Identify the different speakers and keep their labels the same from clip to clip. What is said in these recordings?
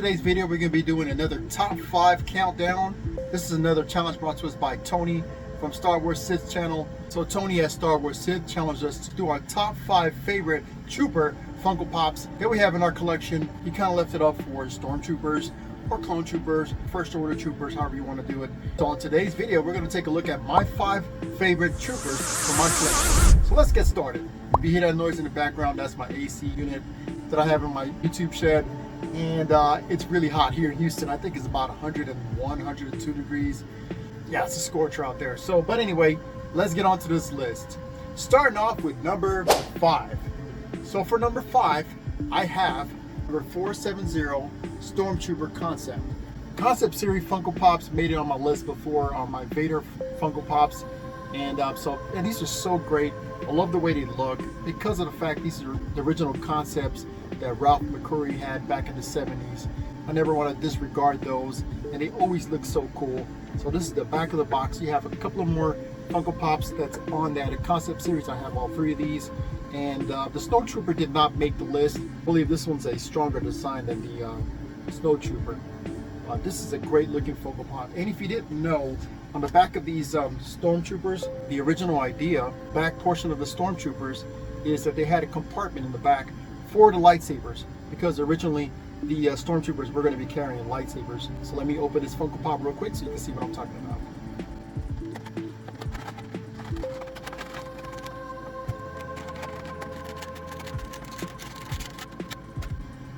Speaker 1: today's video, we're going to be doing another top 5 countdown. This is another challenge brought to us by Tony from Star Wars Sith channel. So Tony at Star Wars Sith challenged us to do our top 5 favorite Trooper Funko Pops that we have in our collection. He kind of left it up for Stormtroopers or Clone Troopers, First Order Troopers, however you want to do it. So on today's video, we're going to take a look at my 5 favorite Troopers from my collection. So let's get started. If you hear that noise in the background, that's my AC unit that I have in my YouTube shed. And it's really hot here in Houston. I think it's about 101, 102 degrees. Yeah, it's a scorcher out there. So, but anyway, let's get on to this list. Starting off with number 5. So for number 5, I have number 470 Stormtrooper Concept. Concept series Funko Pops made it on my list before on my Vader Funko Pops. And these are so great. I love the way they look because of the fact these are the original concepts that Ralph McQuarrie had back in the 70s. I never want to disregard those, and they always look so cool. So this is the back of the box. You have a couple of more Funko Pops that's on that concept series. I have all 3 of these, and the Snowtrooper did not make the list. I believe this one's a stronger design than the Snowtrooper. This is a great looking Funko Pop, and if you didn't know, on the back of these Stormtroopers, the original idea, back portion of the Stormtroopers, is that they had a compartment in the back for the lightsabers, because originally the Stormtroopers were going to be carrying lightsabers. So let me open this Funko Pop real quick so you can see what I'm talking about.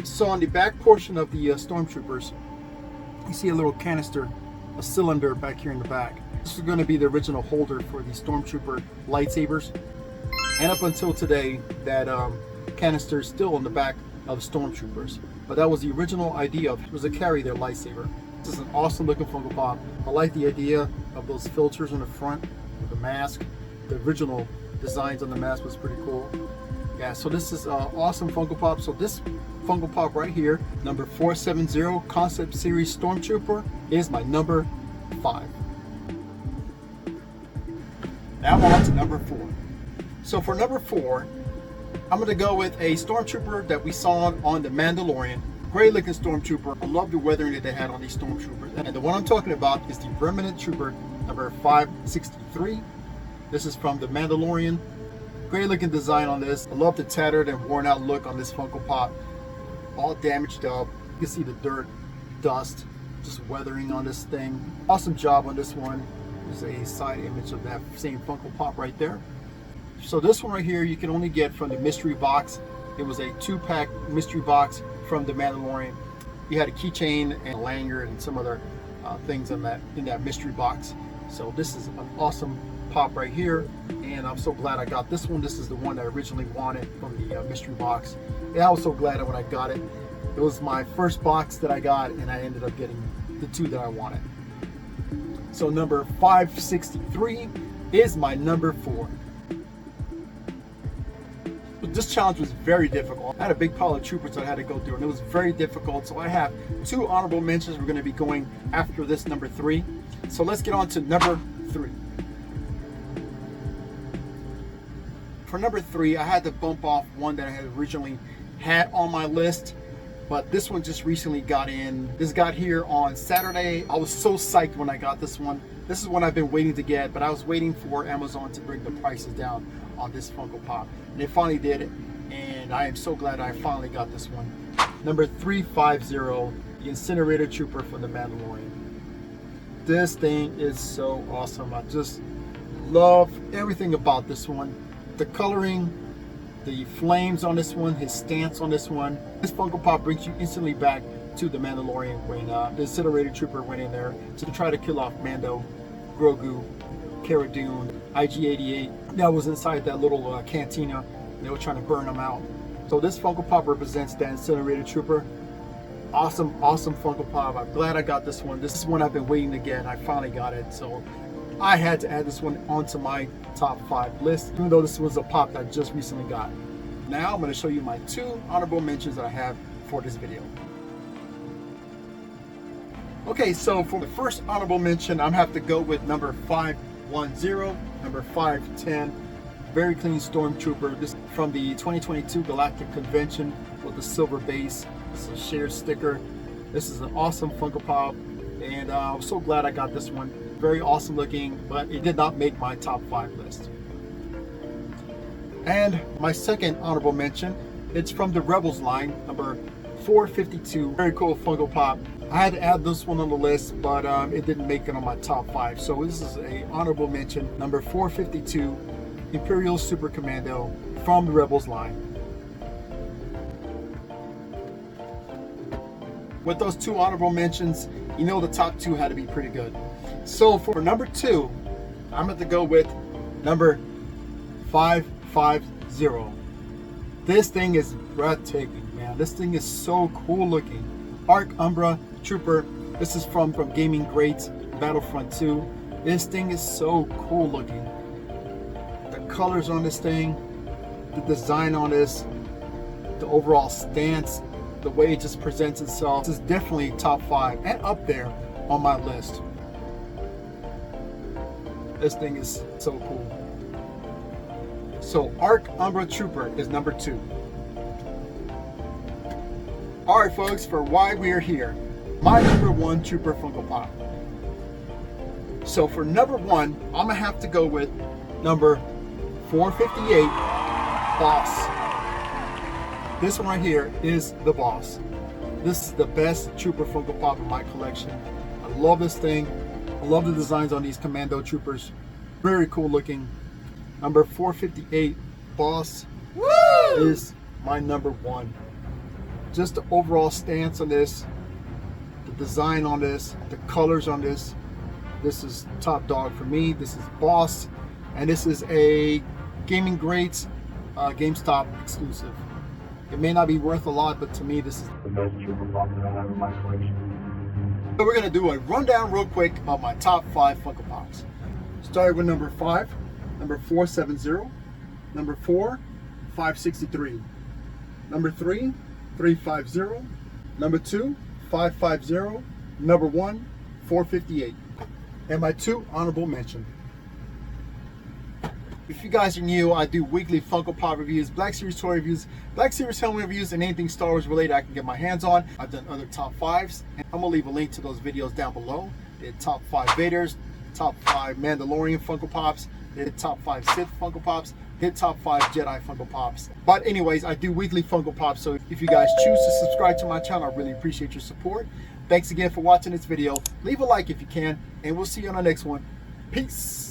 Speaker 1: So on the back portion of the Stormtroopers, you see a little canister, a cylinder back here in the back. This is going to be the original holder for the Stormtrooper lightsabers. And up until today, that canister is still on the back of Stormtroopers. But that was the original idea of it, was to carry their lightsaber. This is an awesome looking Funko Pop. I like the idea of those filters on the front with the mask. The original designs on the mask was pretty cool. Yeah, so this is awesome Funko Pop. So this Funko Pop right here, number 470 Concept Series Stormtrooper, is my number 5. Now on to number 4. So for number 4, I'm going to go with a Stormtrooper that we saw on The Mandalorian. Great looking Stormtrooper. I love the weathering that they had on these Stormtroopers. And the one I'm talking about is the Remnant Trooper number 563. This is from The Mandalorian. Great looking design on this. I love the tattered and worn out look on this Funko Pop. All damaged up. You can see the dirt, dust, just weathering on this thing. Awesome job on this one. There's a side image of that same Funko Pop right there. So this one right here you can only get from the mystery box. It was a 2-pack mystery box from The Mandalorian. You had a keychain and a lanyard and some other things in that mystery box. So this is an awesome pop right here, and I'm so glad I got this one. This is the one that I originally wanted from the mystery box, and I was so glad that when I got it, it was my first box that I got, and I ended up getting the 2 that I wanted. So number 563 is my number 4. This challenge was very difficult. I had a big pile of troopers that I had to go through, and it was very difficult. So I have 2 honorable mentions. We're going to be going after this number 3. So let's get on to number 3. For number 3, I had to bump off one that I had originally had on my list, but this one just recently got in. This got here on Saturday. I was so psyched when I got this one. This is one I've been waiting to get, but I was waiting for Amazon to bring the prices down on this Funko Pop, and they finally did it, and I am so glad I finally got this one. Number 350, the Incinerator Trooper from The Mandalorian. This thing is so awesome. I just love everything about this one. The coloring, the flames on this one, his stance on this one. This Funko Pop brings you instantly back to The Mandalorian when the Incinerator Trooper went in there to try to kill off Mando, Grogu, Cara Dune, IG-88 that was inside that little cantina. They were trying to burn them out. So this Funko Pop represents that Incinerator Trooper. Awesome Funko Pop. I'm glad I got this one. This is one I've been waiting to get, and I finally got it. So I had to add this one onto my top 5 list, even though this was a pop that I just recently got. Now I'm going to show you my 2 honorable mentions that I have for this video. Okay, so for the first honorable mention, I'm going to have to go with number 510, number 510. Very clean Stormtrooper. This from the 2022 Galactic Convention with the silver base. It's a shared sticker. This is an awesome Funko Pop, and I'm so glad I got this one. Very awesome looking, but it did not make my top 5 list. And my second honorable mention, it's from the Rebels line, number 452. Very cool Funko Pop. I had to add this one on the list, but it didn't make it on my top 5. So this is a honorable mention, number 452, Imperial Super Commando from the Rebels line. With those 2 honorable mentions, you know the top 2 had to be pretty good. So for number 2, I'm going to go with number 550. This thing is breathtaking, man. This thing is so cool looking. Arc Umbra Trooper. This is from Gaming Greats Battlefront 2. This thing is so cool looking. The colors on this thing, the design on this, the overall stance, the way it just presents itself. This is definitely top 5 and up there on my list. This thing is so cool. So Arc Umbra Trooper is number 2. Alright folks, for why we are here, my number 1 Trooper Funko Pop. So for number 1, I'm going to have to go with number 458, Boss. This one right here is the Boss. This is the best Trooper Funko Pop in my collection. I love this thing. I love the designs on these Commando Troopers. Very cool looking. Number 458, Boss, is my number 1. Just the overall stance on this, the design on this, the colors on this. This is top dog for me. This is Boss, and this is a Gaming Greats GameStop exclusive. It may not be worth a lot, but to me, this is the best Trooper Pop that I have in my collection. So we're gonna do a rundown real quick of my top 5 Funko Pops. Starting with number 5, number 470, number 4, 563, number 3, 350, number 2, 550, number 1, 458, and my 2 honorable mention. If you guys are new, I do weekly Funko Pop reviews, Black Series toy reviews, Black Series helmet reviews, and anything Star Wars related I can get my hands on. I've done other top 5s, and I'm gonna leave a link to those videos down below. Did top 5 Vaders, top 5 Mandalorian Funko Pops, did top 5 Sith Funko Pops, did top 5 Jedi Funko Pops. But anyways, I do weekly Funko Pops, so if you guys choose to subscribe to my channel, I really appreciate your support. Thanks again for watching this video. Leave a like if you can, and we'll see you on the next one. Peace.